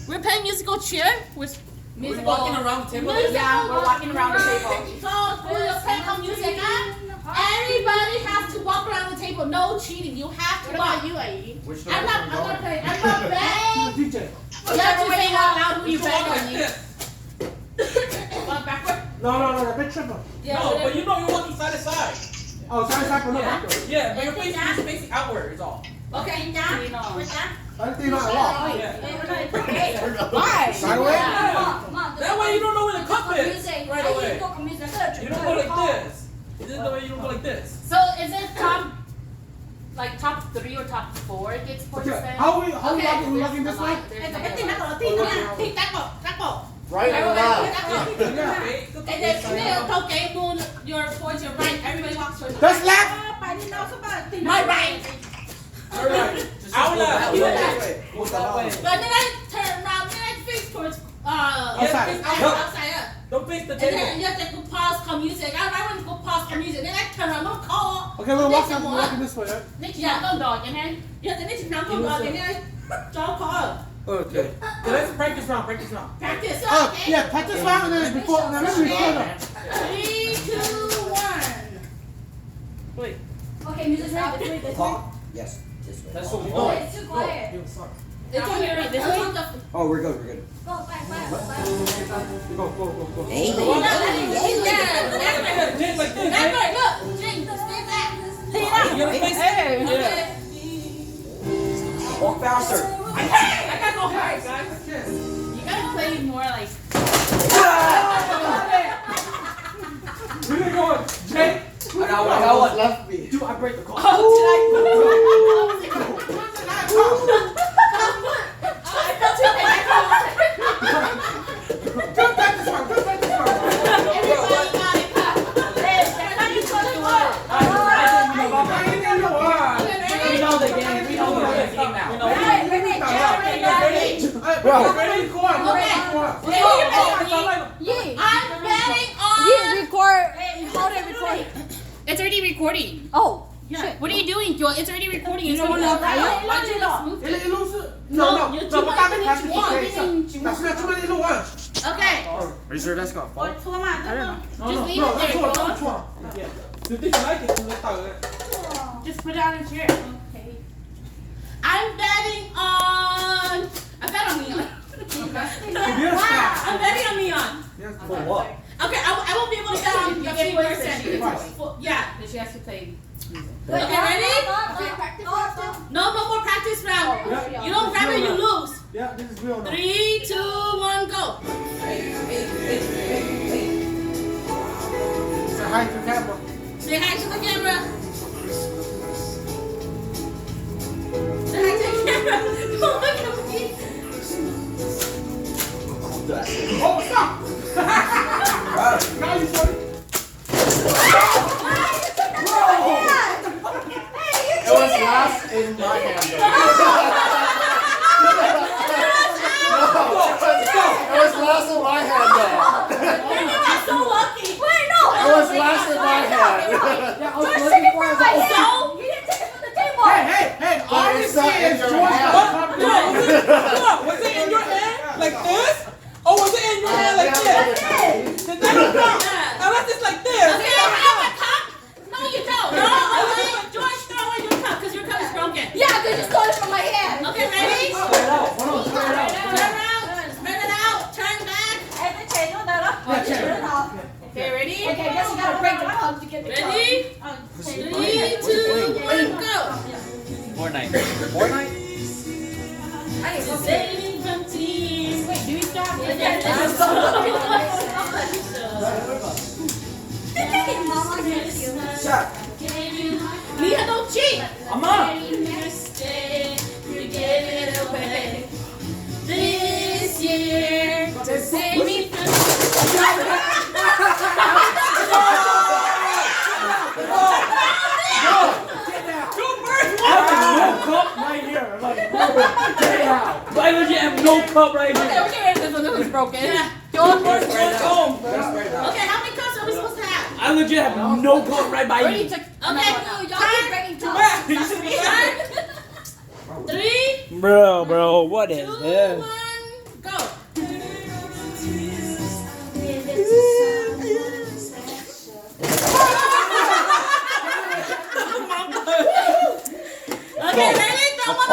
We're playing musical chair with musical. We're walking around the table. Yeah, we're walking around the table. So we'll play some music. Everybody has to walk around the table. No cheating. You have to walk. You, Ayi? I'm not playing. I'm not playing. DJ. You have to say out loud who you bang on you. Walk backward. No, the big triple. Yeah, No, but you know you're walking side to side. Oh, side, but not backward. Yeah, but you're facing outward is all. Okay, down. With that. I think not walk. Why? Sideways? That way you don't know where the cup is right away. You don't go like this. This is the way you don't go like this. So is it top 3 or top 4 gets points Okay. then? How are we walking this way? Right or left? And then Camille, okay, move your towards your right. Everybody walks towards your That's right. left. My right. Alright. Our left. You left. What's that way? But then I turn around, then I face towards Outside. outside up. Don't face the And then table. you have to go pause call music. I want to go pause call music. Then I turn around, I'm call. Okay, we're walking this way, right? Yeah, don't dog, you know? Yeah, then it's not go dog, and then I don't call. Okay. So let's practice round. Practice, Oh, okay? yeah, practice round and then before, and then let's record them. 3, 2, 1. Wait. Okay, music stop. This way, this way. Yes, this way. That's what we Oh, go. it's too quiet. It's on your right. This way. Oh, we're good. Go back. Go. Hey, Yeah, Jake like this. that's right. Look, Jake, stay back. You gotta face it. Yeah. Okay. walk faster. I gotta go hard, guys. You gotta play more like. Where you going? Jake? I got one. Left me. Dude, I break the call. Oh, did I? Good practice round. Everybody got it. We know the game. We know the game now. We know the game. Bro, ready? Go on. Okay. I'm betting on. Record. Hold it, record. It's already recording. Oh. Shit. What are you doing, Joel? It's already recording. It's You already don't recording. know. Why'd you not move it? No, you're but too that many has to be minutes. okay. That's not too many little ones. Okay. Are you sure that's gonna fall? No, Just leave no, it that's there. one. Joel. That's one. Yeah. You think you like it? You let it. Just put it on a chair. Okay. I'm betting on. I bet on Neon. I'm betting on Neon. For what? Okay, I won't be able to bet on the get game points person. Yeah, but she has to play. Okay, ready? No more practice round. You don't grab it, you lose. Yeah, this is real now. 3, 2, 1, go. Say hi to the camera. Say hi to the camera. Say hi to the camera. Don't look at me. Oh, stop! Now you sorry. It was last in my hand. It was last in my hand though. I'm so lucky. Wait, no. It was last in my hand. George took it from my hand. You didn't take it from the table. Hey, all you it's see not in is your George. hand. Was it in your hand like this? Or was it in your hand like this? Then that don't count. Unless it's like this. Okay, I have a cup. No, you don't. No, George, throw away your cup because your cup is broken. Yeah, they just stole it from my hand. Okay, ready? Hold on, Turn around. Spread it out. Turn back. Okay, ready? Okay, guess you gotta break the cup to get the cup. Ready? 3, 2, 1, go. Fortnite. Saving from tears. Wait, do we stop? Mia, don't cheat. I'm up. You gave it away. This year to save me from. I have no cup right here. Like, get out. I legit have no cup right here. Okay, this one is broken. Don't work for it home. Okay, how many cups are we supposed to have? I legit have no cup right by you. Okay, Y'all keep breaking cups. You should be turn. 3, Bro, what 2, is 1, this?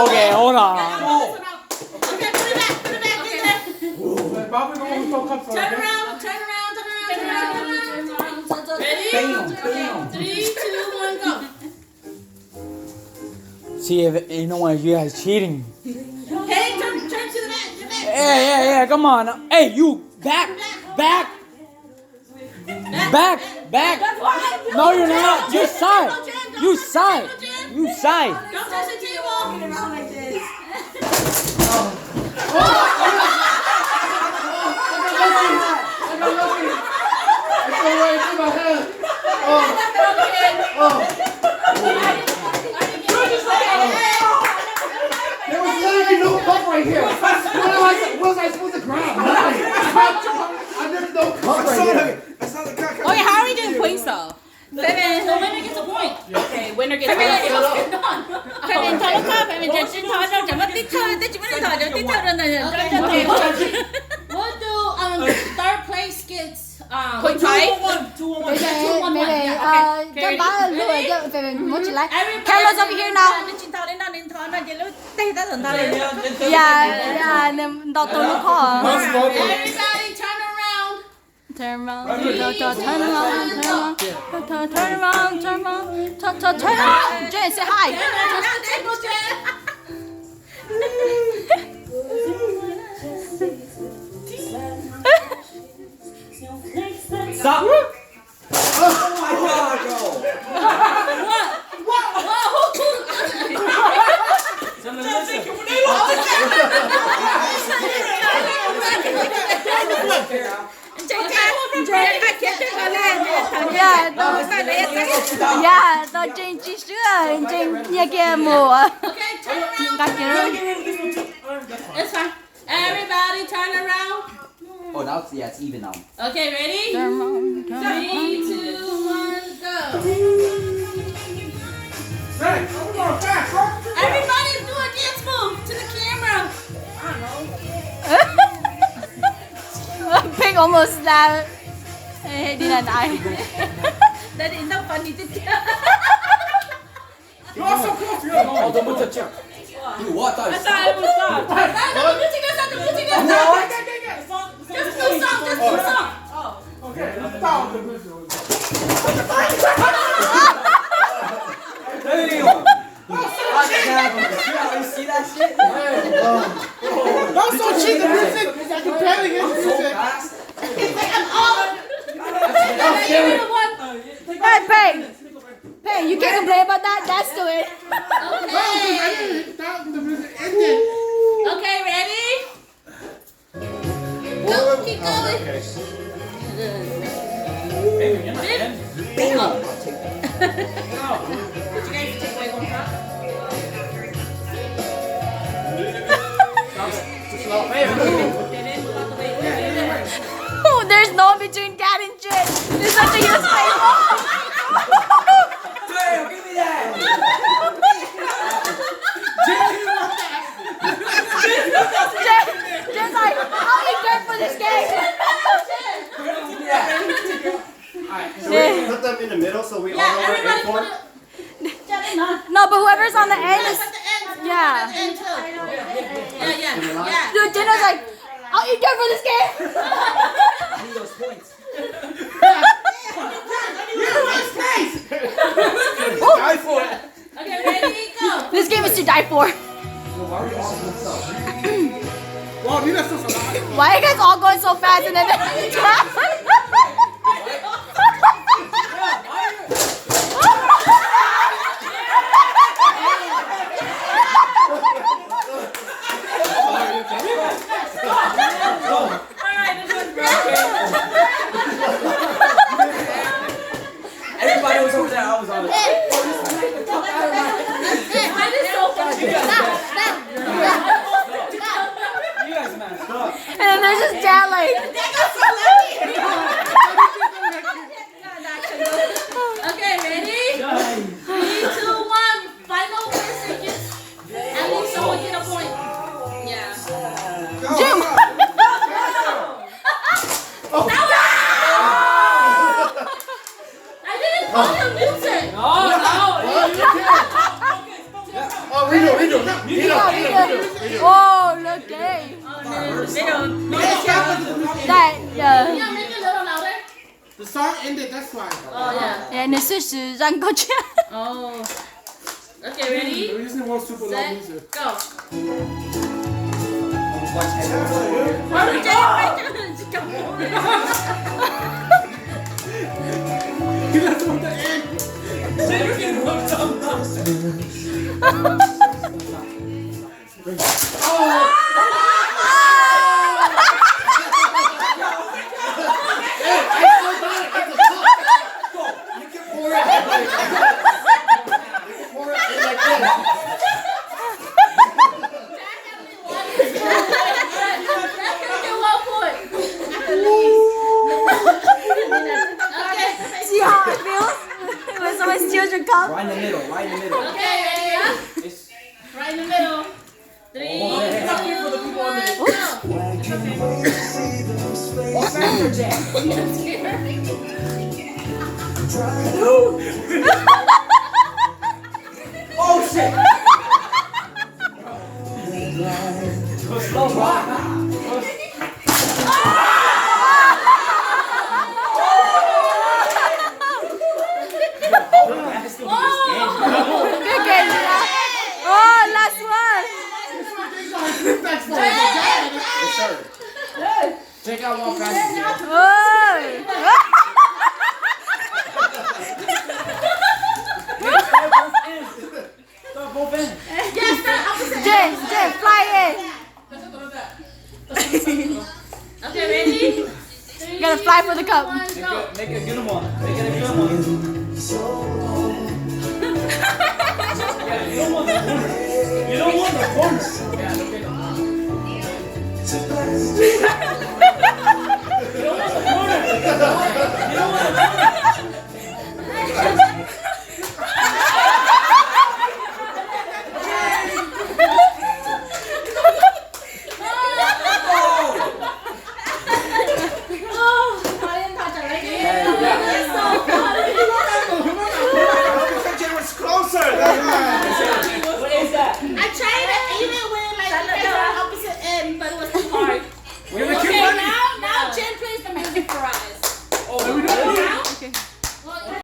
Okay, hold on. Okay, put it back. Put it back in there. Bobby, no one throw cups on. Turn around. Turn around. Turn around. Turn around. Ready? Okay. 3, 2, 1, go. See if you know what you guys cheating. Hey, turn to the back. Yeah. Come on. Hey, you back. No, you're not. You side. You side. Don't touch the table. Around like this. There was literally no cup right here. What was I supposed to grab? Nothing. There's no cup right here. That's not the cup. Okay, how are we doing points though? The winner gets a point. Okay, winner gets a point. Phải mình thắng không? Phải mình chỉ thắng đâu, chẳng có tích thôi, tích chỉ mới thắng được tích thôi rồi này. We'll do third place gets Point five. Mày cho bá lùi cho phải muốn chỉ lại. Camera's over here now. Yeah, nên đọc tôi nó khó. everybody turn around. Turn around. Jen, say hi. Stop. Yeah, tao trên chỉ sữa trên nhà kia mùa. Okay, turn around. It's fine. Everybody turn around. Oh, now it's, yeah, it's even now. Okay, ready? 3, 2, 1, go. Hey, come on, fast, bro. Everybody do a dance move to the camera. Pig almost died. He didn't die. That is not funny to tell. You are so close. You are. Don't put the chair. Dude, what? I thought Sorry, it was soft. No, put your guys up. Just do song. Okay, let's start with the visual. you see that shit? Don't so cheat the music. I can barely hear the music. Hey, Pig, you can't complain about that. That's the way. Okay. The music ended. Okay, ready? Go, keep going. Bingo. Oh, there's no between cat and Jen. There's such a huge space. Jen's like, I'll be good for this game. Alright, so we put them in the middle so we all know where everybody aim for? put No, but whoever's on the end is. Yeah. Yeah. Dude, Jenna's like, I'll eat good for this game. I need those points. Die for it. Okay, ready, go. This game is to die for. Wow, you got so alive. Why are you guys all going so fast and then Everybody was over there. I was on it. and then there's just dad like. Okay, ready? 3, 2, 1. Final person gets at least someone get a point. Yeah. Jim. I didn't call him music. No. Oh, we do. Oh, look gay. That Yeah, make it a little louder. The song ended, that's why. Oh, yeah. yeah, 你是使让过去。 Oh. Okay, ready? We just need one super loud Set, music. go. That's what the end. You can pour it in like you can pour it in like this. See how it feels when someone steals your cup? Right in the middle, right in the middle. Okay, ready? It's, Right in the middle. 3, Oh, two, yeah. 1. oh shit! Go slow, rock. Good game, Lila. Oh, last one. That's for Yes, sir. Take out one passage. Oh. Stop both ends. Jay, fly in. Okay, ready? You gotta fly for the cup. 1, go. Make it a good one. Make it a good one. Yeah, you don't want the corner. You don't want the corner.